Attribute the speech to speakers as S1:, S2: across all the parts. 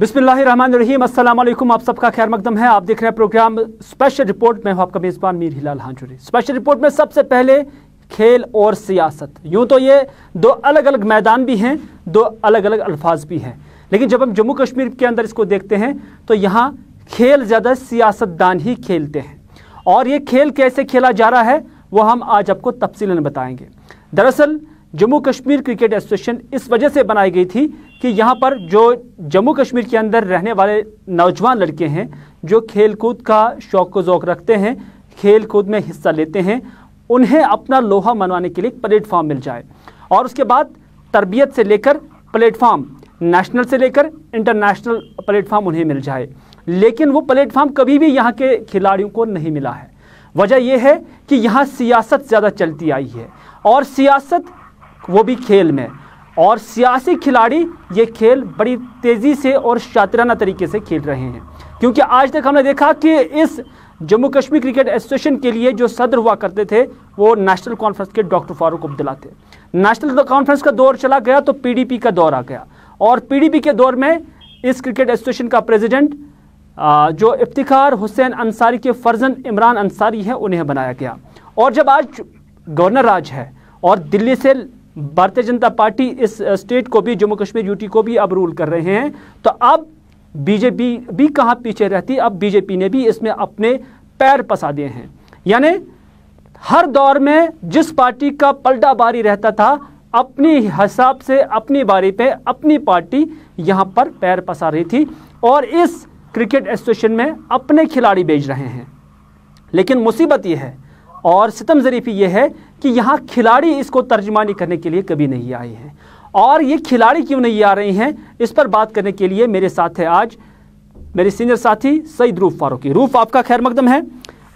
S1: बिस्मिल्लाहिर्रहमानिर्रहीम, अस्सलाम वालेकुम। आप सबका खैर मकदम है। आप देख रहे हैं प्रोग्राम स्पेशल रिपोर्ट में। हूं आपका मेज़बान मीर हिलाल हांजुरी। स्पेशल रिपोर्ट में सबसे पहले खेल और सियासत। यूं तो ये दो अलग अलग मैदान भी हैं, दो अलग अलग अल्फाज भी हैं, लेकिन जब हम जम्मू कश्मीर के अंदर इसको देखते हैं तो यहाँ खेल ज़्यादा सियासतदान ही खेलते हैं। और ये खेल कैसे खेला जा रहा है वो हम आज आपको तफसीलन बताएंगे। दरअसल जम्मू कश्मीर क्रिकेट एसोसिएशन इस वजह से बनाई गई थी कि यहाँ पर जो जम्मू कश्मीर के अंदर रहने वाले नौजवान लड़के हैं जो खेल कूद का शौक़ व ज़ौक़ रखते हैं, खेल कूद में हिस्सा लेते हैं, उन्हें अपना लोहा मनवाने के लिए एक प्लेटफॉर्म मिल जाए। और उसके बाद तरबियत से लेकर प्लेटफॉर्म, नेशनल से लेकर इंटरनेशनल प्लेटफॉर्म उन्हें मिल जाए। लेकिन वो प्लेटफॉर्म कभी भी यहाँ के खिलाड़ियों को नहीं मिला है। वजह यह है कि यहाँ सियासत ज़्यादा चलती आई है, और सियासत वो भी खेल में। और सियासी खिलाड़ी ये खेल बड़ी तेज़ी से और शातिराना तरीके से खेल रहे हैं, क्योंकि आज तक हमने देखा कि इस जम्मू कश्मीर क्रिकेट एसोसिएशन के लिए जो सदर हुआ करते थे वो नेशनल कॉन्फ्रेंस के डॉक्टर फारूक अब्दुल्ला थे। नेशनल कॉन्फ्रेंस का दौर चला गया तो पीडीपी का दौर आ गया, और पीडीपी के दौर में इस क्रिकेट एसोसिएशन का प्रेसिडेंट जो इफ्तिखार हुसैन अंसारी के फर्जंद इमरान अंसारी है उन्हें बनाया गया। और जब आज गवर्नर राज है और दिल्ली से भारतीय जनता पार्टी इस स्टेट को भी, जम्मू कश्मीर यूटी को भी अब रूल कर रहे हैं, तो अब बीजेपी भी कहाँ पीछे रहती। अब बीजेपी ने भी इसमें अपने पैर पसा दिए हैं। यानी हर दौर में जिस पार्टी का पलटा बारी रहता था, अपनी हिसाब से अपनी बारी पे अपनी पार्टी यहाँ पर पैर पसा रही थी और इस क्रिकेट एसोसिएशन में अपने खिलाड़ी भेज रहे हैं। लेकिन मुसीबत यह है और सितम ज़रीफ़ी ये है कि यहाँ खिलाड़ी इसको तर्जुमानी करने के लिए कभी नहीं आए हैं। और ये खिलाड़ी क्यों नहीं आ रहे हैं, इस पर बात करने के लिए मेरे साथ है आज मेरे सीनियर साथी सईद रूफ फारूकी। रूफ, आपका खैर मकदम है।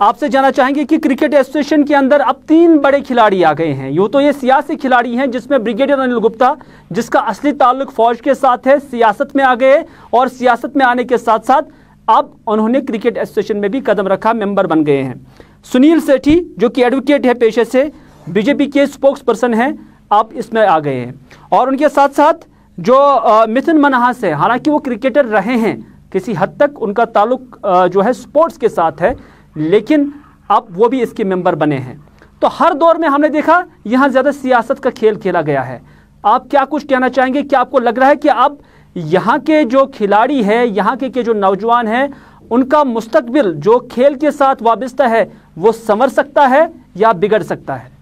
S1: आपसे जानना चाहेंगे कि क्रिकेट एसोसिएशन के अंदर अब 3 बड़े खिलाड़ी आ गए हैं। यूँ तो ये सियासी खिलाड़ी हैं, जिसमें ब्रिगेडियर अनिल गुप्ता, जिसका असली ताल्लुक फ़ौज के साथ है, सियासत में आ गए, और सियासत में आने के साथ साथ अब उन्होंने क्रिकेट एसोसिएशन में भी कदम रखा, मेंबर बन गए हैं। सुनील सेठी जो कि एडवोकेट है पेशे से, बीजेपी के स्पोक्स पर्सन हैं, आप इसमें आ गए हैं। और उनके साथ साथ जो मिथुन मनहास है, हालांकि वो क्रिकेटर रहे हैं, किसी हद तक उनका ताल्लुक जो है स्पोर्ट्स के साथ है, लेकिन अब वो भी इसके मेंबर बने हैं। तो हर दौर में हमने देखा यहाँ ज़्यादा सियासत का खेल खेला गया है। आप क्या कुछ कहना चाहेंगे? क्या आपको लग रहा है कि अब यहाँ के जो खिलाड़ी है, यहाँ के जो नौजवान हैं, उनका मुस्तकबिल जो खेल के साथ वाबस्ता है वो संवर सकता है या बिगड़ सकता है?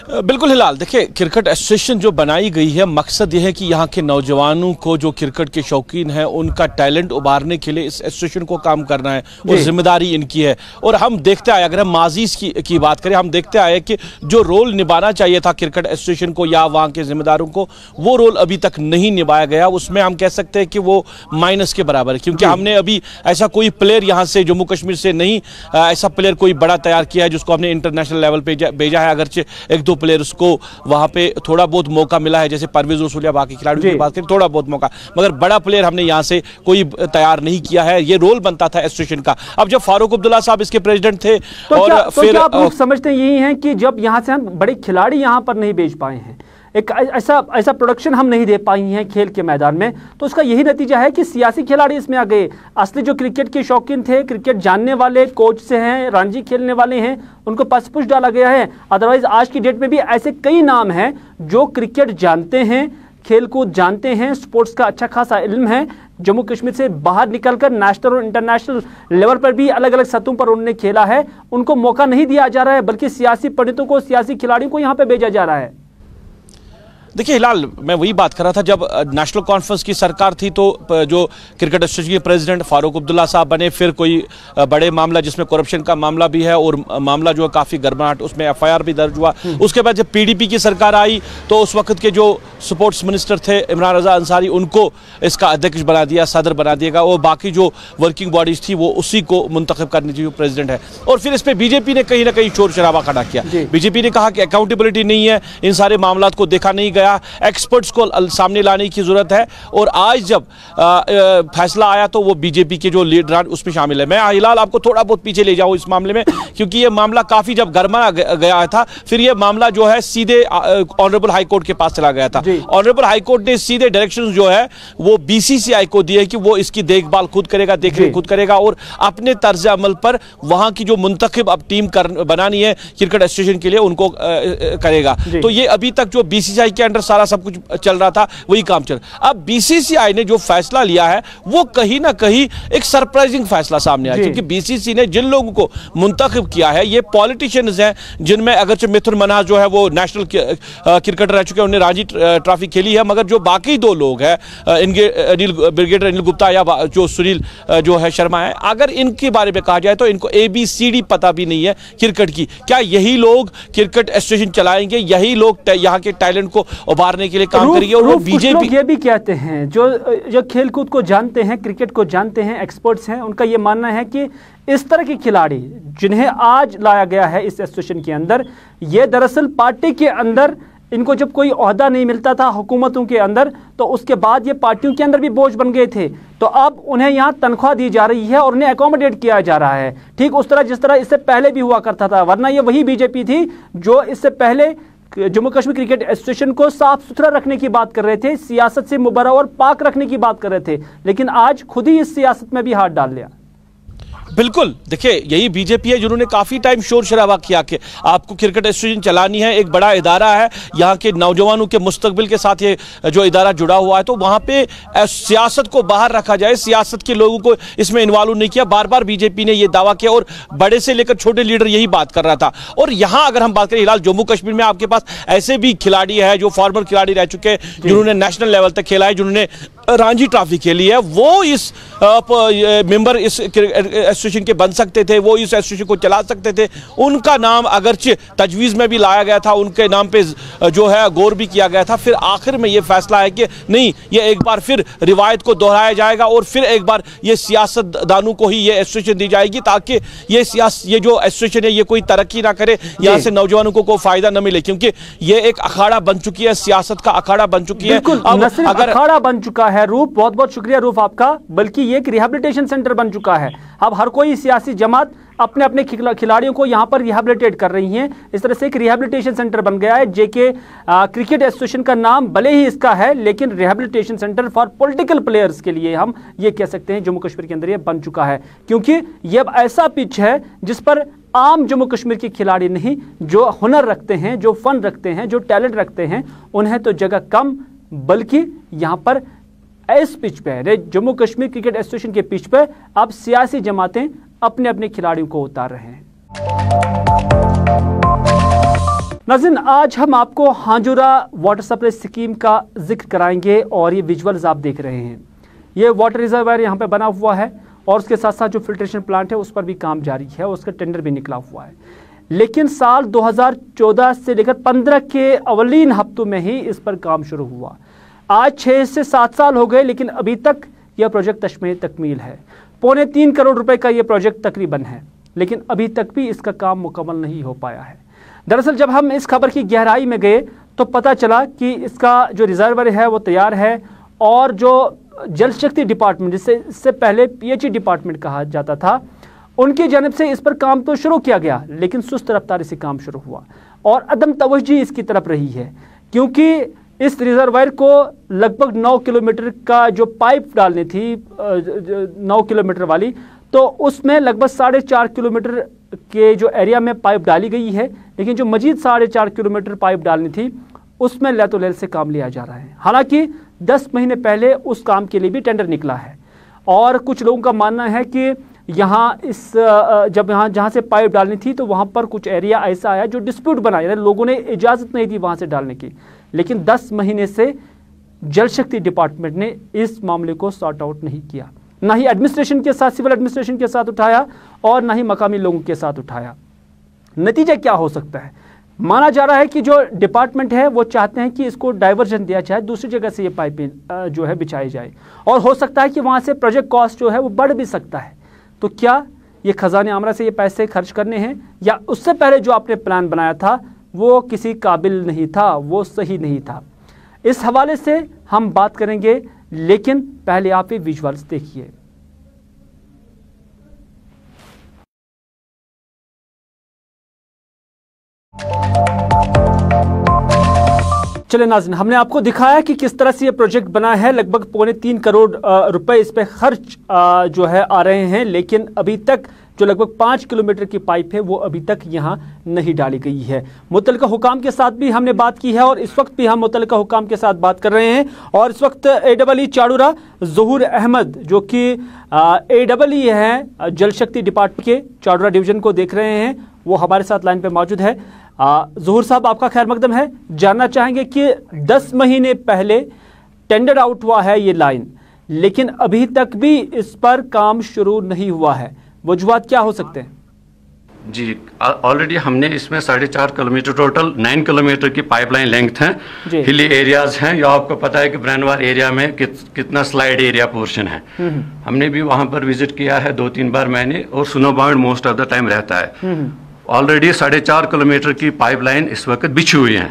S2: बिल्कुल हिलाल, देखिए क्रिकेट एसोसिएशन जो बनाई गई है, मकसद यह है कि यहाँ के नौजवानों को जो क्रिकेट के शौकीन हैं उनका टैलेंट उभारने के लिए इस एसोसिएशन को काम करना है, और जिम्मेदारी इनकी है। और हम देखते आए, अगर हम माजीज की बात करें, हम देखते आए कि जो रोल निभाना चाहिए था क्रिकेट एसोसिएशन को या वहाँ के जिम्मेदारों को, वो रोल अभी तक नहीं निभाया गया। उसमें हम कह सकते हैं कि वो माइनस के बराबर है, क्योंकि हमने अभी ऐसा कोई प्लेयर यहाँ से जम्मू कश्मीर से नहीं ऐसा प्लेयर कोई बड़ा तैयार किया है जिसको हमने इंटरनेशनल लेवल पर भेजा है। अगरचे 1-2 प्लेयर उसको वहां पे थोड़ा बहुत मौका मिला है, जैसे परवेज रसूल या बाकी खिलाड़ियों की बात करें, थोड़ा बहुत मौका, मगर बड़ा प्लेयर हमने यहां से कोई तैयार नहीं किया है। ये रोल बनता था एसोसिएशन का। अब जब फारूक अब्दुल्ला साहब इसके प्रेसिडेंट थे,
S1: तो और फिर क्या आप लोग समझते हैं यही है कि जब यहां से हम बड़े खिलाड़ी यहां पर नहीं भेज पाए हैं, एक ऐसा प्रोडक्शन हम नहीं दे पाई हैं खेल के मैदान में, तो उसका यही नतीजा है कि सियासी खिलाड़ी इसमें आ गए। असली जो क्रिकेट के शौकीन थे, क्रिकेट जानने वाले, कोच से हैं, रणजी खेलने वाले हैं, उनको पसपुश डाला गया है। अदरवाइज आज की डेट में भी ऐसे कई नाम हैं जो क्रिकेट जानते हैं, खेल कूद जानते हैं, स्पोर्ट्स का अच्छा खासा इल्म है, जम्मू कश्मीर से बाहर निकलकर नेशनल और इंटरनेशनल लेवल पर भी अलग अलग सतहों पर उन्होंने खेला है। उनको मौका नहीं दिया जा रहा है, बल्कि सियासी पंडितों को, सियासी खिलाड़ियों को यहाँ पर भेजा जा रहा है।
S2: देखिए हिलाल, मैं वही बात कर रहा था, जब नेशनल कॉन्फ्रेंस की सरकार थी तो जो क्रिकेट एसोसिएशन के प्रेसिडेंट फारूक अब्दुल्ला साहब बने, फिर कोई बड़े मामला जिसमें करप्शन का मामला भी है और मामला जो है काफ़ी गड़बड़ाहट, उसमें एफआईआर भी दर्ज हुआ। उसके बाद जब पीडीपी की सरकार आई तो उस वक्त के जो स्पोर्ट्स मिनिस्टर थे इमरान रजा अंसारी, उनको इसका अध्यक्ष बना दिया, सदर बना दिएगा, और बाकी जो वर्किंग बॉडीज थी वो उसी को मुंतखब करने की जो प्रेसिडेंट है। और फिर इस पर बीजेपी ने कहीं ना कहीं शोर शराबा खड़ा किया। बीजेपी ने कहा कि अकाउंटेबिलिटी नहीं है, इन सारे मामला को देखा नहीं गया, एक्सपर्ट्स को सामने लाने की जरूरत है। और आज जब फैसला आया तो वो बीजेपी के जो लीडर उसमें शामिल है। मैं हिलाल आपको थोड़ा बहुत पीछे ले जाऊं इस मामले में, क्योंकि ये मामला काफी जब गर्मा गया था, फिर ये मामला जो है सीधे ऑनरेबल हाई कोर्ट के पास चला गया था। ऑनरेबल हाई कोर्ट ने सीधे डायरेक्शंस जो है वो बीसीसीआई को दिए कि वो इसकी देखभाल खुद करेगा, देखरेख खुद करेगा और अपने तर्ज अमल पर वहां की जो मुंतखब अब टीम बनानी है क्रिकेट एसोसिएशन के लिए उनको करेगा। तो ये अभी तक जो बीसीसीआई के अंडर सारा सब कुछ चल रहा था वही काम चल। अब बीसीसीआई ने जो फैसला लिया है वो कहीं ना कहीं एक सरप्राइजिंग फैसला सामने आया, क्योंकि बीसीसीआई ने जिन लोगों को मुंतखब किया है ये पॉलिटिशियंस हैं, जिनमें अगरचे मिथुन मन्हास जो है वो नेशनल क्रिकेटर रह चुके हैं, उन्होंने रणजी ट्रॉफी खेली है, मगर जो बाकी दो लोग हैं ब्रिगेडियर अनिल गुप्ता या जो सुनील जो है शर्मा है, अगर इनके बारे में कहा जाए तो इनको ABCD पता भी नहीं है क्रिकेट की। क्या यही लोग क्रिकेट एसोसिएशन चलाएंगे, यही लोग यहाँ के टैलेंट को उभारने के लिए काम करेंगे? और वो बीजेपी
S1: ये भी कहते हैं, जो खेलकूद को जानते हैं, क्रिकेट को जानते हैं, एक्सपर्ट्स हैं, उनका ये मानना है कि इस तरह के खिलाड़ी जिन्हें आज लाया गया है इस एसोसिएशन के अंदर, ये दरअसल पार्टी के अंदर इनको जब कोई ओहदा नहीं मिलता था हुकूमतों के अंदर, तो उसके बाद ये पार्टियों के अंदर भी बोझ बन गए थे। तो अब उन्हें यहाँ तनख्वाह दी जा रही है और उन्हें एकोमोडेट किया जा रहा है, ठीक उस तरह जिस तरह इससे पहले भी हुआ करता था। वरना ये वही बीजेपी थी जो इससे पहले जम्मू कश्मीर क्रिकेट एसोसिएशन को साफ सुथरा रखने की बात कर रहे थे, सियासत से मुबर्रा और पाक रखने की बात कर रहे थे, लेकिन आज खुद ही इस सियासत में भी हाथ डाल लिया।
S2: बिल्कुल, देखिए यही बीजेपी है जिन्होंने काफी टाइम शोर शराबा किया कि आपको क्रिकेट एसोसिएशन चलानी है, एक बड़ा इदारा है, यहाँ के नौजवानों के मुस्तकबिल के साथ ये जो इदारा जुड़ा हुआ है, तो वहां पे सियासत को बाहर रखा जाए, सियासत के लोगों को इसमें इन्वॉल्व नहीं किया। बार बार बीजेपी ने यह दावा किया और बड़े से लेकर छोटे लीडर यही बात कर रहा था। और यहाँ अगर हम बात करें फिलहाल जम्मू कश्मीर में आपके पास ऐसे भी खिलाड़ी है जो फॉर्मर खिलाड़ी रह चुके हैं, जिन्होंने नेशनल लेवल तक खेला है, जिन्होंने रणजी ट्रॉफी खेली है, वो इस मेंबर इस एसोसिएशन के बन सकते थे, वो इस एसोसिएशन को चला सकते थे। उनका नाम अगरचे तजवीज़ में भी लाया गया था, उनके नाम पे जो है गौर भी किया गया था। फिर आखिर में ये फैसला है कि नहीं, ये एक बार फिर रिवायत को दोहराया जाएगा और फिर एक बार ये सियासतदानों को ही ये एसोसिएशन दी जाएगी, ताकि ये जो एसोसिएशन है ये कोई तरक्की ना करे, यहाँ से नौजवानों को कोई फायदा न मिले, क्योंकि ये एक अखाड़ा बन चुकी है, सियासत का अखाड़ा बन चुकी है।
S1: अब अगर अखाड़ा बन चुका है रूप, बहुत बहुत शुक्रिया रूप आपका, बल्कि ये एक रिहैबिलिटेशन सेंटर बन चुका है। अब हर कोई सियासी जमात अपने अपने खिलाड़ियों को यहाँ पर रिहैबिलिटेट कर रही हैं। इस तरह से एक रिहैबिलिटेशन सेंटर बन गया है। जेके क्रिकेट एसोसिएशन का नाम भले ही इसका है, लेकिन rehabilitation centre for political players के लिए हम ये कह सकते हैं जम्मू कश्मीर के अंदर ये बन चुका है, क्योंकि ये अब ऐसा पिच है जिस पर आम जम्मू कश्मीर के खिलाड़ी नहीं, जो हुनर रखते हैं, जो फन रखते हैं, जो टैलेंट रखते हैं, उन्हें तो जगह कम, बल्कि यहाँ पर इस पिच पे जम्मू कश्मीर क्रिकेट एसोसिएशन के पिच पे अब सियासी जमातें अपने अपने खिलाड़ियों को उतार रहे हैं। नाज़रीन, आज हम आपको हांजुरा वाटर सप्लाई स्कीम का जिक्र कराएंगे और ये विजुअल्स आप देख रहे हैं। ये वाटर रिजर्वायर यहाँ पे बना हुआ है और उसके साथ साथ जो फिल्ट्रेशन प्लांट है उस पर भी काम जारी है, उसका टेंडर भी निकला हुआ है। लेकिन साल 2014 से लेकर 15 के अवलीन हफ्तों में ही इस पर काम शुरू हुआ। आज 6 से 7 साल हो गए, लेकिन अभी तक यह प्रोजेक्ट तश्मीह तकमील है। 3.25 करोड़ रुपए का यह प्रोजेक्ट तकरीबन है, लेकिन अभी तक भी इसका काम मुकम्मल नहीं हो पाया है। दरअसल जब हम इस खबर की गहराई में गए तो पता चला कि इसका जो रिजर्वर है वो तैयार है, और जो जल शक्ति डिपार्टमेंट, जिससे इससे पहले PHE डिपार्टमेंट कहा जाता था, उनकी जानब से इस पर काम तो शुरू किया गया, लेकिन सुस्त रफ्तारी से काम शुरू हुआ और अदम तवज्जो इसकी तरफ रही है, क्योंकि इस रिजर्वायर को लगभग 9 किलोमीटर का जो पाइप डालनी थी, 9 किलोमीटर वाली, तो उसमें लगभग 4.5 किलोमीटर के जो एरिया में पाइप डाली गई है, लेकिन जो मजीद 4.5 किलोमीटर पाइप डालनी थी उसमें लैतोलैल से काम लिया जा रहा है। हालांकि 10 महीने पहले उस काम के लिए भी टेंडर निकला है, और कुछ लोगों का मानना है कि यहाँ जहाँ से पाइप डालनी थी तो वहाँ पर कुछ एरिया ऐसा आया जो डिस्प्यूट बना, यानी लोगों ने इजाज़त नहीं दी वहाँ से डालने की। लेकिन 10 महीने से जल शक्ति डिपार्टमेंट ने इस मामले को सॉर्ट आउट नहीं किया, ना ही एडमिनिस्ट्रेशन के साथ, सिविल एडमिनिस्ट्रेशन के साथ उठाया, और ना ही मकामी लोगों के साथ उठाया। नतीजा क्या हो सकता है? माना जा रहा है कि जो डिपार्टमेंट है वो चाहते हैं कि इसको डाइवर्जन दिया जाए, दूसरी जगह से ये पाइपें जो है बिछाई जाए, और हो सकता है कि वहाँ से प्रोजेक्ट कॉस्ट जो है वो बढ़ भी सकता है। तो क्या ये खजाने आमरा से ये पैसे खर्च करने हैं, या उससे पहले जो आपने प्लान बनाया था वो किसी काबिल नहीं था, वो सही नहीं था? इस हवाले से हम बात करेंगे, लेकिन पहले आप ये विजुअल्स देखिए। चले नाज़रीन, हमने आपको दिखाया कि किस तरह से ये प्रोजेक्ट बना है। लगभग 3.25 करोड़ रुपए इस पे खर्च जो है आ रहे हैं, लेकिन अभी तक जो लगभग 5 किलोमीटर की पाइप है वो अभी तक यहाँ नहीं डाली गई है। मुतल्लिका हुकाम के साथ भी हमने बात की है और इस वक्त भी हम मुतल्लिका हुकाम के साथ बात कर रहे हैं। और इस वक्त AEE चाड़ूरा ज़हूर अहमद जो कि AEE है जल शक्ति डिपार्टमेंट के चाड़ूरा डिवीजन को देख रहे हैं, वो हमारे साथ लाइन पे मौजूद है। ज़हूर साहब, आपका खैर मकदम है। जानना चाहेंगे कि 10 महीने पहले टेंडर आउट हुआ है ये लाइन, लेकिन अभी तक भी इस पर काम शुरू नहीं हुआ है, वजूहात क्या हो सकते हैं?
S3: जी, ऑलरेडी हमने इसमें 4.5 किलोमीटर, टोटल 9 किलोमीटर की पाइपलाइन लेंथ है। हिली एरियाज हैं, या आपको पता है कि ब्रैनवार एरिया में कितना स्लाइड एरिया पोर्शन है। हमने भी वहां पर विजिट किया है 2-3 बार मैंने, और snow bound most of the time रहता है। ऑलरेडी 4.5 किलोमीटर की पाइपलाइन इस वक्त बिछी हुई है,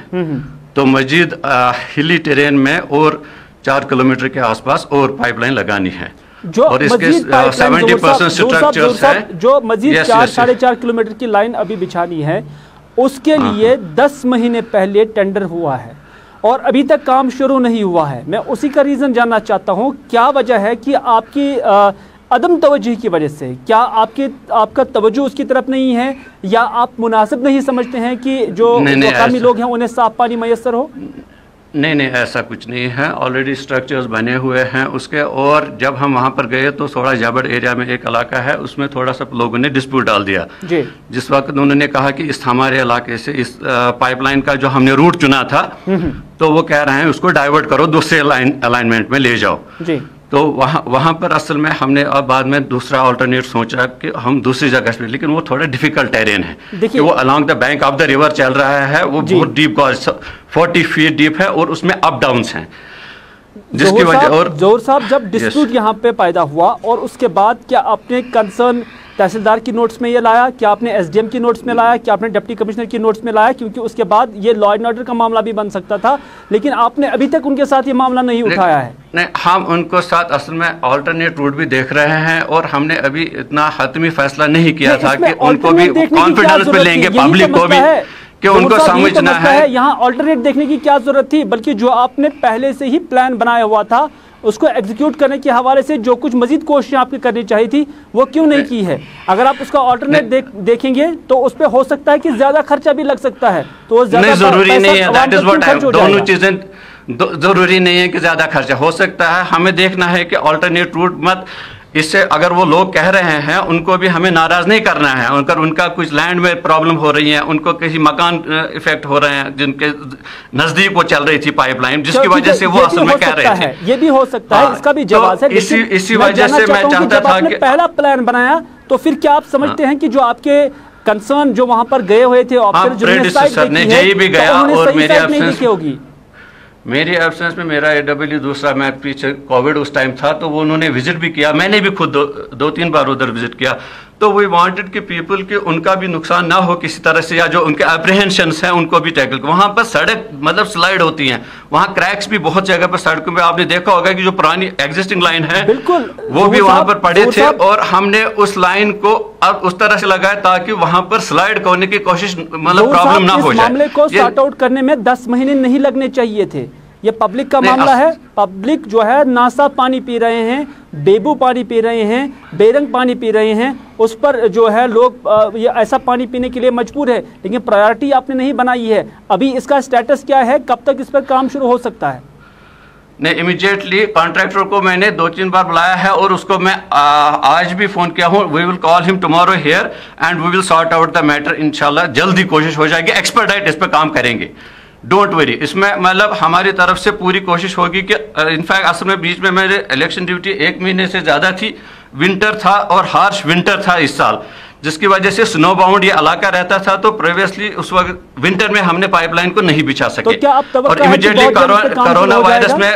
S3: तो मजीद हिली टेरेन में और 4 किलोमीटर के आसपास और पाइपलाइन लगानी है।
S1: जो
S3: और इसके 70% स्ट्रक्चर्स हैं,
S1: जो मजीद 4-4.5 किलोमीटर की लाइन अभी बिछानी है, उसके लिए 10 महीने पहले टेंडर हुआ है और अभी तक काम शुरू नहीं हुआ है। मैं उसी का रीजन जानना चाहता हूं, क्या वजह है कि आपकी अदम तवज्जो की वजह से, क्या आपका तवज्जो उसकी तरफ नहीं है, या आप मुनासिब नहीं समझते हैं कि जो मकामी लोग हैं उन्हें साफ पानी मैसर हो?
S3: नहीं, ऐसा कुछ नहीं है। ऑलरेडी स्ट्रक्चर्स बने हुए हैं उसके, और जब हम वहाँ पर गए तो थोड़ा जाबड़ एरिया में एक इलाका है, उसमें थोड़ा सा लोगों ने डिस्प्यूट डाल दिया जी। जिस वक्त उन्होंने कहा कि इस हमारे इलाके से इस पाइपलाइन का जो हमने रूट चुना था, तो वो कह रहे हैं उसको डाइवर्ट करो, दूसरे अलाइनमेंट में ले जाओ जी। तो वहाँ पर असल में हमने अब बाद में दूसरा अल्टरनेट सोचा कि हम दूसरी जगह पे, लेकिन वो थोड़ा डिफिकल्ट टेरेन है कि वो along the bank of the river चल रहा है, वो बहुत डीप, 40 फीट डीप है और उसमें अप डाउन्स हैं, जिसकी वजह। और
S1: ज़हूर साहब, जब डिस्प्यूट यहाँ पे पैदा हुआ और उसके बाद क्या आपने कंसर्न तहसीलदार की नोट्स में ये लाया, क्या आपने SDM की नोट्स में लाया, क्या आपने डिप्टी कमिश्नर की नोट्स में लाया? क्योंकि उसके बाद ये लॉ एंड ऑर्डर का मामला भी बन सकता था, लेकिन आपने अभी तक उनके साथ ये मामला नहीं उठाया है।
S3: नहीं, हम उनको साथ असल में अल्टरनेट रूट भी देख रहे हैं, और हमने अभी इतना हतमी फैसला नहीं किया था कि उनको भी कॉन्फिडेंस पे लेंगे, पब्लिक को भी, कि उनको समझना है।
S1: यहाँ अल्टरनेट देखने की क्या जरूरत थी, बल्कि जो आपने पहले से ही प्लान बनाया हुआ था उसको एग्जीक्यूट करने के हवाले से जो कुछ मजीद कोशिशें आपकी करनी चाहिए थी, वो क्यों नहीं की है? अगर आप उसका अल्टरनेट देखेंगे तो उस पर हो सकता है कि ज्यादा खर्चा भी लग सकता है, तो
S3: नहीं, जरूरी नहीं है। दैट इज व्हाट, दोनों चीजें जरूरी नहीं है कि ज्यादा खर्चा हो सकता है। हमें देखना है कि अल्टरनेट रूट मत, इससे अगर वो लोग कह रहे हैं उनको भी हमें नाराज नहीं करना है। अगर उनका कुछ लैंड में प्रॉब्लम हो रही है, उनको किसी मकान इफेक्ट हो रहे हैं जिनके नजदीक वो चल रही थी पाइपलाइन, जिसकी वजह से वो असल में कह रहे थे,
S1: ये भी हो सकता है, इसका भी जवाब है।
S3: इसी वजह से मैं चाहता था कि
S1: पहला प्लान बनाया, तो फिर क्या आप समझते हैं कि जो आपके कंसर्न जो वहां पर गए हुए थे ऑफिसर,
S3: जिन्होंने जेई भी गया, और मेरी एब्सेंस में मेरा AEE दूसरा, मैं पीछे कोविड उस टाइम था, तो वो उन्होंने विजिट भी किया, मैंने भी खुद 2-3 बार उधर विजिट किया। तो वी वांटेड कि पीपल के उनका भी नुकसान ना हो किसी तरह से, या जो उनके अप्रीहेंशंस हैं उनको भी टैकल। वहाँ पर सड़क मतलब स्लाइड होती हैं, वहाँ क्रैक्स भी बहुत जगह पर सड़कों पे आपने देखा होगा कि जो पुरानी एग्जिस्टिंग लाइन है, बिल्कुल वो भी वहाँ पर पड़े थे, और हमने उस लाइन को अब उस तरह से लगाया ताकि वहाँ पर स्लाइड करने की कोशिश, मतलब प्रॉब्लम ना हो जाए।
S1: मामले को सॉर्ट आउट करने में 10 महीने नहीं लगने चाहिए थे। ये पब्लिक का मामला है, पब्लिक जो है नासा पानी पी रहे हैं, बेबू पानी पी रहे हैं, बेरंग पानी पी रहे हैं, उस पर जो है लोग ये ऐसा पानी पीने के लिए मजबूर है, लेकिन प्रायोरिटी आपने नहीं बनाई है। अभी इसका स्टेटस क्या है, कब तक इस पर काम शुरू हो सकता है?
S3: नहीं, इमीडिएटली कॉन्ट्रैक्टर को मैंने 2-3 बार बुलाया है, और उसको मैं आज भी फोन किया हूँ। We will call him tomorrow here and we will sort out the matter. इंशाल्लाह जल्दी कोशिश हो जाएगी, एक्सपर्टाइट इस पर काम करेंगे, डोंट वरी। इसमें मतलब हमारी तरफ से पूरी कोशिश होगी कि इनफैक्ट असल में बीच में मेरे इलेक्शन ड्यूटी 1 महीने से ज़्यादा थी, विंटर था और हार्श विंटर था इस साल, जिसकी वजह से स्नो बाउंड ये इलाका रहता था, तो प्रीवियसली उस वक्त विंटर में हमने पाइपलाइन को नहीं बिछा सके।
S1: तो क्या आप
S3: और इमीडिएटली कोरोना वायरस में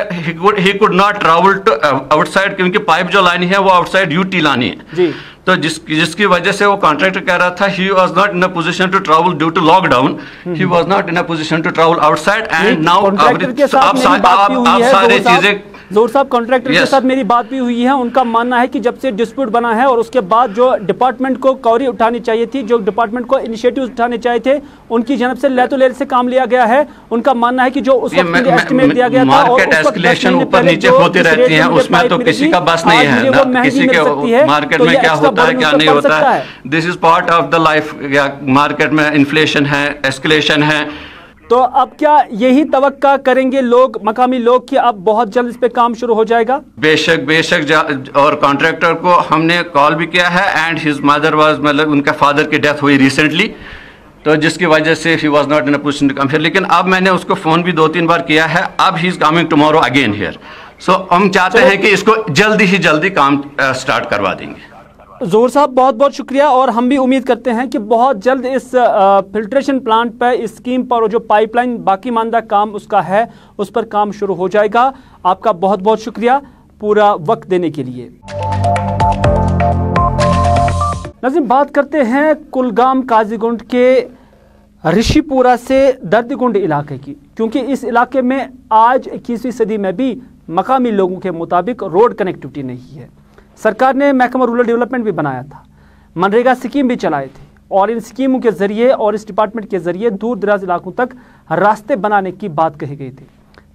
S3: he could not travel to outside, क्योंकि पाइप जो लानी है वो आउटसाइड UT लानी है। तो जिसकी वजह से वो कॉन्ट्रैक्टर कह रहा था he was not in a position to travel due to lockdown, he was not in a position to travel outside and now आप सारी चीजें
S1: ज़ोहर साहब कॉन्ट्रैक्टर के साथ मेरी बात भी हुई है। उनका मानना है कि जब से डिस्प्यूट बना है और उसके बाद जो डिपार्टमेंट को कवरी उठानी चाहिए थी, जो डिपार्टमेंट को इनिशिएटिव उठाने चाहिए थे, उनकी जनब से लेतो-लेल से काम लिया गया है। उनका मानना है कि जो उस वक्त एस्टिमेट दिया गया था और
S3: मार्केट एस्केलेशन ऊपर नीचे होती रहती है, उसमें तो किसी का बस नहीं है ना, किसी के मार्केट में क्या होता है क्या नहीं होता है। This is part of the life. Market में इन्फ्लेशन है, एस्केलेशन है।
S1: तो अब क्या यही तवक्का करेंगे लोग, मकामी लोग, कि अब बहुत जल्द इस पे काम शुरू हो जाएगा?
S3: बेशक और कॉन्ट्रैक्टर को हमने कॉल भी किया है एंड हिज मदर वाज, मतलब उनका फादर की डेथ हुई रिसेंटली, तो जिसकी वजह से he was not in a position to come here. लेकिन अब मैंने उसको फोन भी 2-3 बार किया है, अब he is coming tomorrow again here. So हम चाहते हैं कि इसको जल्दी काम स्टार्ट करवा देंगे।
S1: ज़ोहर साहब बहुत बहुत शुक्रिया, और हम भी उम्मीद करते हैं कि बहुत जल्द इस फिल्ट्रेशन प्लांट पर, इस स्कीम पर, और जो पाइपलाइन बाकी मानदा काम उसका है उस पर काम शुरू हो जाएगा। आपका बहुत बहुत शुक्रिया पूरा वक्त देने के लिए। नाज़रीन, बात करते हैं कुलगाम काजीगुंड के ऋषिपुरा से दर्दगुंड इलाके की, क्योंकि इस इलाके में आज 21वीं सदी में भी मकामी लोगों के मुताबिक रोड कनेक्टिविटी नहीं है। सरकार ने महकमा रूरल डेवलपमेंट भी बनाया था, मनरेगा स्कीम भी चलाए थे, और इन स्कीमों के ज़रिए और इस डिपार्टमेंट के ज़रिए दूर दराज इलाकों तक रास्ते बनाने की बात कही गई थी।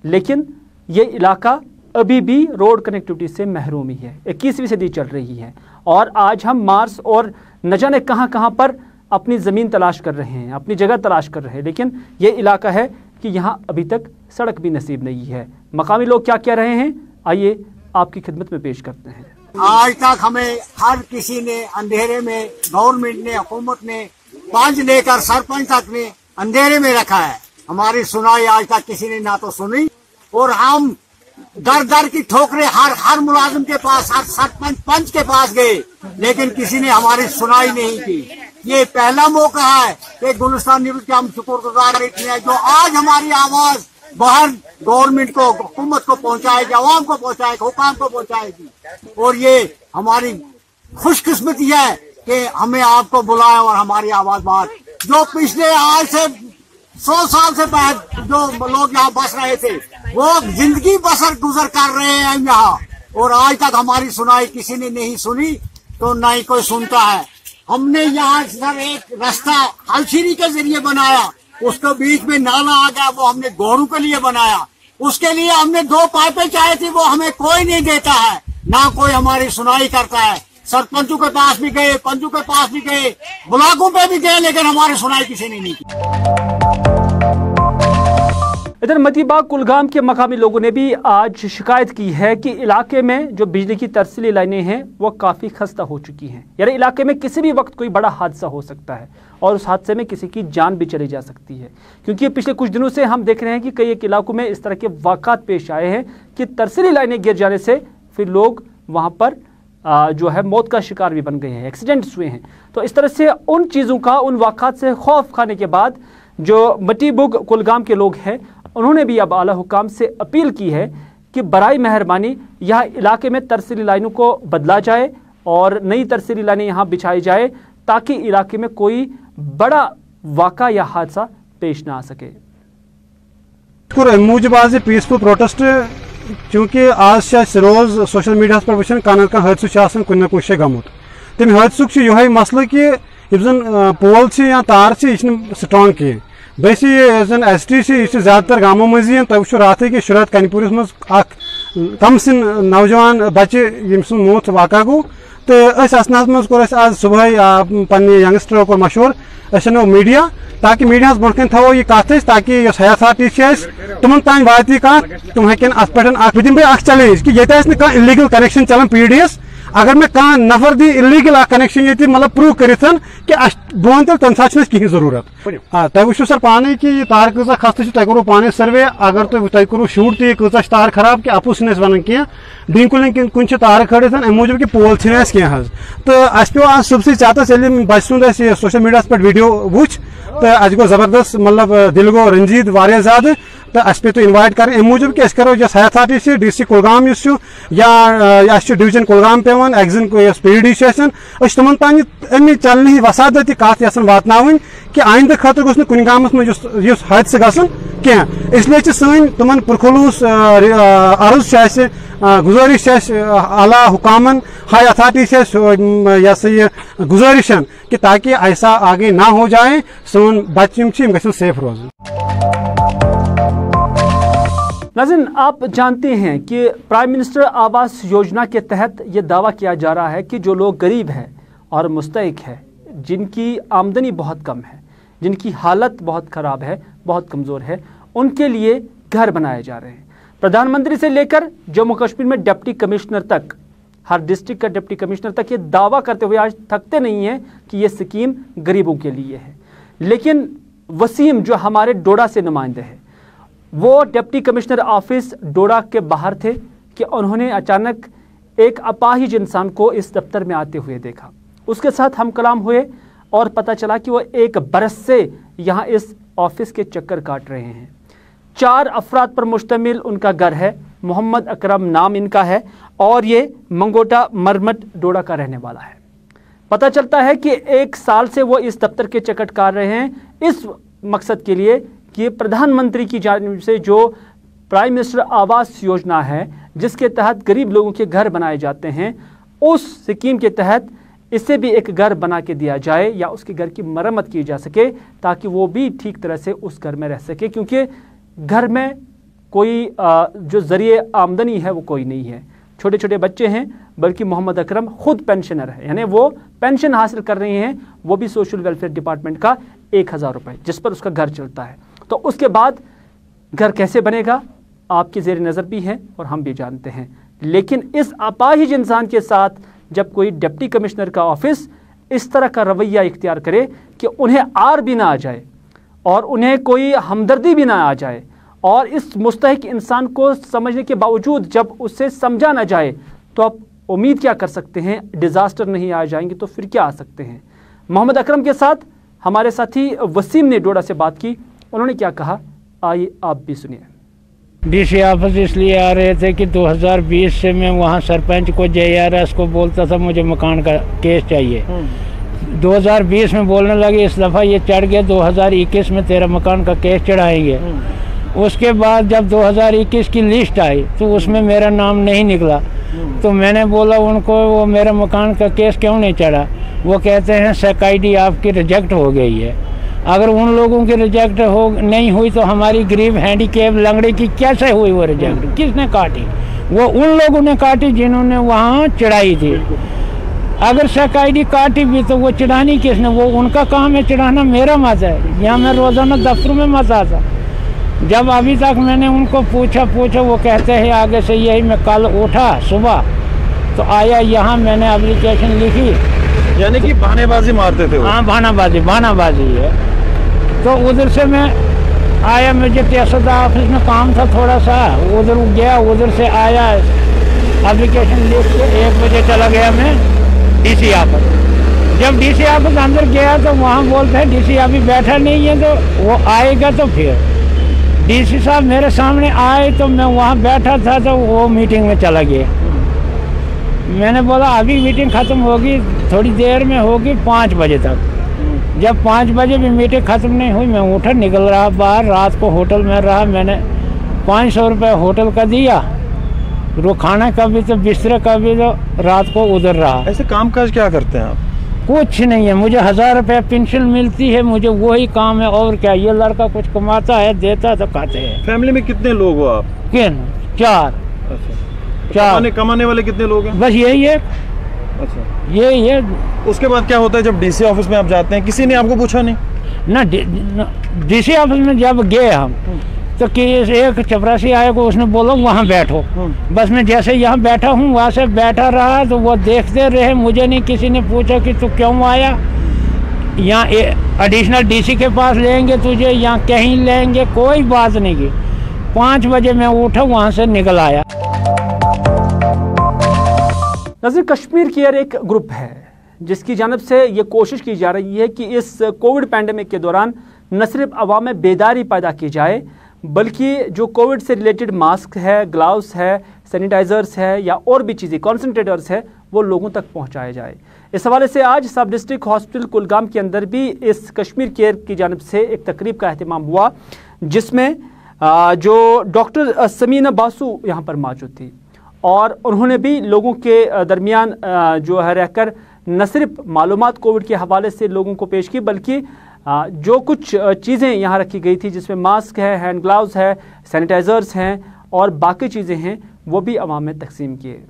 S1: लेकिन ये इलाका अभी भी रोड कनेक्टिविटी से महरूम ही है। 21वीं सदी चल रही है और आज हम मार्स और न जाने कहाँ कहाँ पर अपनी ज़मीन तलाश कर रहे हैं, अपनी जगह तलाश कर रहे हैं, लेकिन ये इलाका है कि यहाँ अभी तक सड़क भी नसीब नहीं है। मकामी लोग क्या कह रहे हैं, आइए आपकी खिदमत में पेश करते हैं।
S4: आज तक हमें हर किसी ने अंधेरे में, गवर्नमेंट ने, हुकूमत ने, पंच लेकर सरपंच तक ने अंधेरे में रखा है। हमारी सुनाई आज तक किसी ने ना तो सुनी, और हम दर दर की ठोकरे हर मुलाजिम के पास, हर सरपंच पंच के पास गए, लेकिन किसी ने हमारी सुनाई नहीं की। ये पहला मौका है कि गुलिस्तान न्यूज़ के हम शुक्रगुजार हैं जो आज हमारी आवाज बाहर गवर्नमेंट को, हुकूमत को पहुंचाएगी, अवाम को पहुंचाएगी, हुकाम को पहुंचाएगी। और ये हमारी खुशकिस्मती है कि हमें आपको बुलाया और हमारी आवाज बाहर, जो पिछले आज से 100 साल से पहले जो लोग यहाँ बस रहे थे वो जिंदगी गुजर कर रहे हैं यहाँ, और आज तक हमारी सुनाई किसी ने नहीं सुनी, तो ना ही कोई सुनता है। हमने यहाँ सर एक रास्ता हलशीरी के जरिए बनाया, उसके बीच में नाला आ गया, वो हमने गोरू के लिए बनाया। उसके लिए हमने 2 पाइपें चाहिए थी, वो हमें कोई नहीं देता है, ना कोई हमारी सुनाई करता है। सरपंचों के पास भी गए, पंचों के पास भी गए, ब्लॉकों पे भी गए, लेकिन हमारी सुनाई किसी ने नहीं की।
S1: इधर मतीबाग कुलगाम के मकामी लोगों ने भी आज शिकायत की है कि इलाके में जो बिजली की तरसीली लाइनें हैं वो काफ़ी खस्ता हो चुकी हैं। यानी इलाके में किसी भी वक्त कोई बड़ा हादसा हो सकता है और उस हादसे में किसी की जान भी चली जा सकती है, क्योंकि पिछले कुछ दिनों से हम देख रहे हैं कि कई एक इलाकों में इस तरह के वाक़ात पेश आए हैं कि तरसीली लाइनें गिर जाने से फिर लोग वहाँ पर जो है मौत का शिकार भी बन गए हैं, एक्सीडेंट्स हुए हैं। तो इस तरह से उन चीज़ों का, उन वाक़ात से खौफ खाने के बाद जो मतीबुग कुलगाम के लोग हैं उन्होंने भी अब आला हुकाम से अपील की है कि बराए मेहरबानी यहाँ इलाके में तरसीली लाइनों को बदला जाए और नई तरसीली लाइनें यहाँ बिछाई जाए, ताकि इलाके में कोई बड़ा वाक़ा या हादसा पेश ना आ सके।
S5: मूजब आज पीसफुल प्रोटेस्ट, चूँकि आज रोज सोशल मीडिया पर वुचान कह हादसु कुन ना कुछ गमुत, तम हादसुक यह मसल कि पोल या तार यह स्ट्रांग कहें। वैसे ये जन ST यह ज्यादातर गाँवों मजी तुम वो रात कि शुरात कनपुरस मज कम सिन नौजवान बच्चे यम सुन मौत वाक़ा गो, तो असनास मज कोर आज सुबह पन्ने यंगस्टरों को मशवूर वो मीडिया, ताकि मीडिया ब्रोह थो यह कत ताकि हयासाती तुम तान वात कत तुम हेन अत पे बह दिम चैलेंज कि ये इलीगल कनेक्शन चलान PDS। अगर मैं कह नफर दी इलीगल कनेक्शन ये मतलब प्रूव कर कि बह तेल तम सात कहीं जरूरत। तुम वो सर पाने कि यह तार कह खस्त तुम करो पाने सर्वे, अगर तुम करो शूट ती कह तार खराब कि आपूस वन कह बिल्कुल कुछ तार खड़े अमे मूजूब कि पोल कह, तो अस पे आज सुबह चतस बच सुंद सोशल मीडिया पे वीडियो वो तो अस गो जबरदस्त, मतलब दिल गो रंजीद वारिया ज्यादा। तो अस पे तो इनवाइट कर अम मूजूब कि करो अथॉरिटी से DC कुलगाम या डिवीजन कुलगाम पेवान एग्जिन PD तमन तान अमि चलने वसादती कत वातन कि आइंद खतर गोस कुन गामस मज हादसा गसन कह इसलिए सन तमन पुरखलूस अर्ज गुजारिश आला हुकामन हाई अथॉरिटी यह गुजारिश कि ताकि ऐसा आगे ना हो जाए सोन बच्चे गन सेफ रोज।
S1: नाज़रीन, आप जानते हैं कि प्राइम मिनिस्टर आवास योजना के तहत ये दावा किया जा रहा है कि जो लोग गरीब हैं और मुस्तहिक है, जिनकी आमदनी बहुत कम है, जिनकी हालत बहुत ख़राब है, बहुत कमज़ोर है, उनके लिए घर बनाए जा रहे हैं। प्रधानमंत्री से लेकर जम्मू कश्मीर में डिप्टी कमिश्नर तक, हर डिस्ट्रिक्ट का डिप्टी कमिश्नर तक ये दावा करते हुए आज थकते नहीं हैं कि ये स्कीम गरीबों के लिए है। लेकिन वसीम जो हमारे डोडा से नुमाइंदे हैं, वो डिप्टी कमिश्नर ऑफिस डोडा के बाहर थे कि उन्होंने अचानक एक अपाहिज इंसान को इस दफ्तर में आते हुए देखा। उसके साथ हम कलाम हुए और पता चला कि वो एक बरस से यहाँ इस ऑफिस के चक्कर काट रहे हैं। 4 अफराद पर मुश्तमिल उनका घर है। मोहम्मद अकरम नाम इनका है और ये मंगोटा मरमट डोडा का रहने वाला है। पता चलता है कि 1 साल से वो इस दफ्तर के चक्कर काट रहे हैं इस मकसद के लिए कि प्रधानमंत्री की जानिब से जो प्राइम मिनिस्टर आवास योजना है, जिसके तहत गरीब लोगों के घर बनाए जाते हैं, उस स्कीम के तहत इसे भी एक घर बना के दिया जाए या उसके घर की मरम्मत की जा सके ताकि वो भी ठीक तरह से उस घर में रह सके, क्योंकि घर में कोई जो ज़रिए आमदनी है वो कोई नहीं है। छोटे छोटे बच्चे हैं, बल्कि मोहम्मद अकरम खुद पेंशनर है, यानी वो पेंशन हासिल कर रहे हैं, वो भी सोशल वेलफेयर डिपार्टमेंट का 1000 रुपये, जिस पर उसका घर चलता है। तो उसके बाद घर कैसे बनेगा आपकी ज़ेर नज़र भी है और हम भी जानते हैं। लेकिन इस अपाहिज इंसान के साथ जब कोई डिप्टी कमिश्नर का ऑफिस इस तरह का रवैया इख्तियार करे कि उन्हें आर भी ना आ जाए और उन्हें कोई हमदर्दी भी ना आ जाए, और इस मुस्तहिक इंसान को समझने के बावजूद जब उससे समझा ना जाए, तो आप उम्मीद क्या कर सकते हैं? डिज़ास्टर नहीं आ जाएंगे तो फिर क्या आ सकते हैं? मोहम्मद अकरम के साथ हमारे साथी वसीम ने डोडा से बात की। उन्होंने क्या कहा, आइए आप भी सुनिए।
S6: DC ऑफिस इसलिए आ रहे थे कि 2020 से मैं वहाँ सरपंच को JRS को बोलता था मुझे मकान का केस चाहिए। 2020 में बोलने लगे, इस दफ़ा ये चढ़ गया 2021 में तेरा मकान का केस चढ़ाएंगे। उसके बाद जब 2021 की लिस्ट आई तो उसमें मेरा नाम नहीं निकला, तो मैंने बोला उनको वो मेरा मकान का केस क्यों नहीं चढ़ा? वो कहते हैं SEC आपकी रिजेक्ट हो गई है। अगर उन लोगों की रिजेक्ट हो नहीं हुई तो हमारी गरीब हैंडीकैप लंगड़े की कैसे हुई वो रिजेक्ट? किसने काटी? वो उन लोगों ने काटी जिन्होंने वहाँ चढ़ाई थी। अगर SEC काटी भी तो वो चढ़ानी किसने? वो उनका काम है चढ़ाना, मेरा मत है। यहाँ मैं रोज़ाना दफ्तरों में मत आता। जब अभी तक मैंने उनको पूछा वो कहते हैं आगे से यही। मैं कल उठा सुबह तो आया यहाँ, मैंने एप्लीकेशन लिखी।
S2: यानी कि बहानेबाजी मारते थे?
S6: हाँ, बहानाबाजी है। तो उधर से मैं आया, मुझे तहसीलदार ऑफिस में काम था थोड़ा सा, उधर गया, उधर से आया, एप्लीकेशन लिख के 1 बजे चला गया मैं DC ऑफिस। जब DC ऑफिस अंदर गया तो वहाँ बोलते हैं DC अभी बैठा नहीं है, तो वो आएगा। तो फिर DC साहब मेरे सामने आए तो मैं वहाँ बैठा था, तो वो मीटिंग में चला गया। मैंने बोला अभी मीटिंग ख़त्म होगी, थोड़ी देर में होगी 5 बजे तक। जब 5 बजे भी मीटिंग ख़त्म नहीं हुई, मैं उठा निकल रहा बाहर। रात को होटल में रहा, मैंने 500 रुपये होटल का दिया, खाना का भी तो बिस्तर का भी, तो रात को उधर रहा।
S2: ऐसे काम काज क्या करते हैं आप?
S6: कुछ नहीं है, मुझे 1000 रुपये पेंशन मिलती है, मुझे वही काम है और क्या। ये लड़का कुछ कमाता है, देता तो खाते हैं।
S2: फैमिली में कितने लोग हो आप?
S6: 4।
S2: अच्छा, कमाने वाले कितने लोग हैं?
S6: बस यही है।
S2: अच्छा,
S6: ये
S2: उसके बाद क्या होता है जब DC ऑफिस में आप जाते हैं? किसी ने आपको पूछा नहीं?
S6: ना, DC ऑफिस में जब गए हम तो कि एक चपरासी आया को उसने बोला वहाँ बैठो। बस मैं जैसे यहाँ बैठा हूँ वहाँ से बैठा रहा, तो वो देखते रहे, मुझे नहीं किसी ने पूछा कि तू क्यों आया। यहाँ एडिशनल DC के पास लेंगे तुझे, यहाँ कहीं लेंगे, कोई बात नहीं की। 5 बजे मैं उठा, वहाँ से निकल आया।
S1: नाज़रीन, कश्मीर केयर एक ग्रुप है जिसकी जानब से ये कोशिश की जा रही है कि इस कोविड पैंडेमिक के दौरान न सिर्फ अवाम में बेदारी पैदा की जाए, बल्कि जो कोविड से रिलेटेड मास्क है, ग्लव्स है, सैनिटाइजर्स है या और भी चीज़ें, कॉन्सेंट्रेटर्स है, वो लोगों तक पहुंचाया जाए। इस हवाले से आज सब डिस्ट्रिक्ट हॉस्पिटल कुलगाम के अंदर भी इस कश्मीर केयर की जानिब से एक तकरीब का एहतमाम हुआ, जिसमें जो डॉक्टर समीना बासु यहाँ पर मौजूद थी और उन्होंने भी लोगों के दरमियान जो है रहकर न सिर्फ मालूमात कोविड के हवाले से लोगों को पेश की, बल्कि जो कुछ चीज़ें यहाँ रखी गई थी जिसमें मास्क है, हैंड ग्लव्स है, सैनिटाइजर्स हैं और बाकी चीज़ें हैं, वो भी अवाम में तकसीम किए।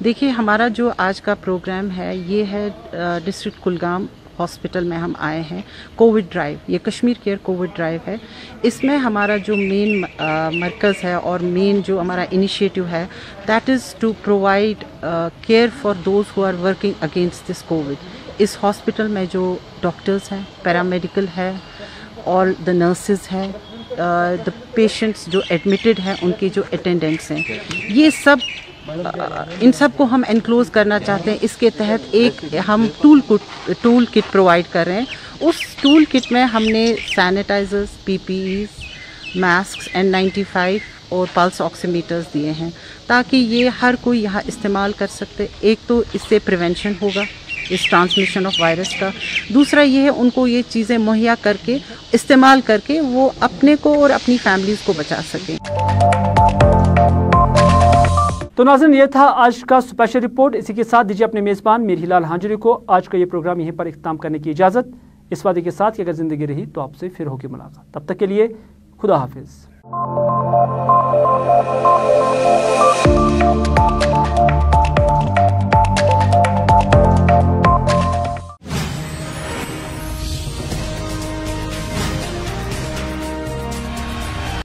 S7: देखिए, हमारा जो आज का प्रोग्राम है ये है डिस्ट्रिक्ट कुलगाम हॉस्पिटल में हम आए हैं कोविड ड्राइव, ये कश्मीर केयर कोविड ड्राइव है। इसमें हमारा जो मेन मरकज़ है और मेन जो हमारा इनिशिएटिव है that is to provide care for those who are working against this Covid. इस हॉस्पिटल में जो डॉक्टर्स हैं, पैरामेडिकल है और द नर्सेज हैं, द पेशेंट्स जो एडमिटेड हैं, उनके जो अटेंडेंट्स हैं, ये सब इन सब को हम एनक्लोज करना चाहते हैं। इसके तहत एक हम टूल किट प्रोवाइड कर रहे हैं। उस टूल किट में हमने सैनिटाइजर्स, पीपीईज, मास्क, N95 और पल्स ऑक्सीमीटर्स दिए हैं ताकि ये हर कोई यहाँ इस्तेमाल कर सकते। एक तो इससे प्रिवेंशन होगा इस ट्रांसमिशन ऑफ वायरस का, दूसरा ये है उनको ये चीज़ें मुहैया करके इस्तेमाल करके वो अपने को और अपनी फैमिलीज़ को बचा सकें।
S1: तो नाज़रीन, ये था आज का स्पेशल रिपोर्ट। इसी के साथ दीजिए अपने मेज़बान मीर हिलाल हांजुरी को आज का ये प्रोग्राम यहीं पर इख्तिताम करने की इजाज़त, इस वादे के साथ कि अगर ज़िंदगी रही तो आपसे फिर होगी मुलाकात। तब तक के लिए खुदा हाफिज़।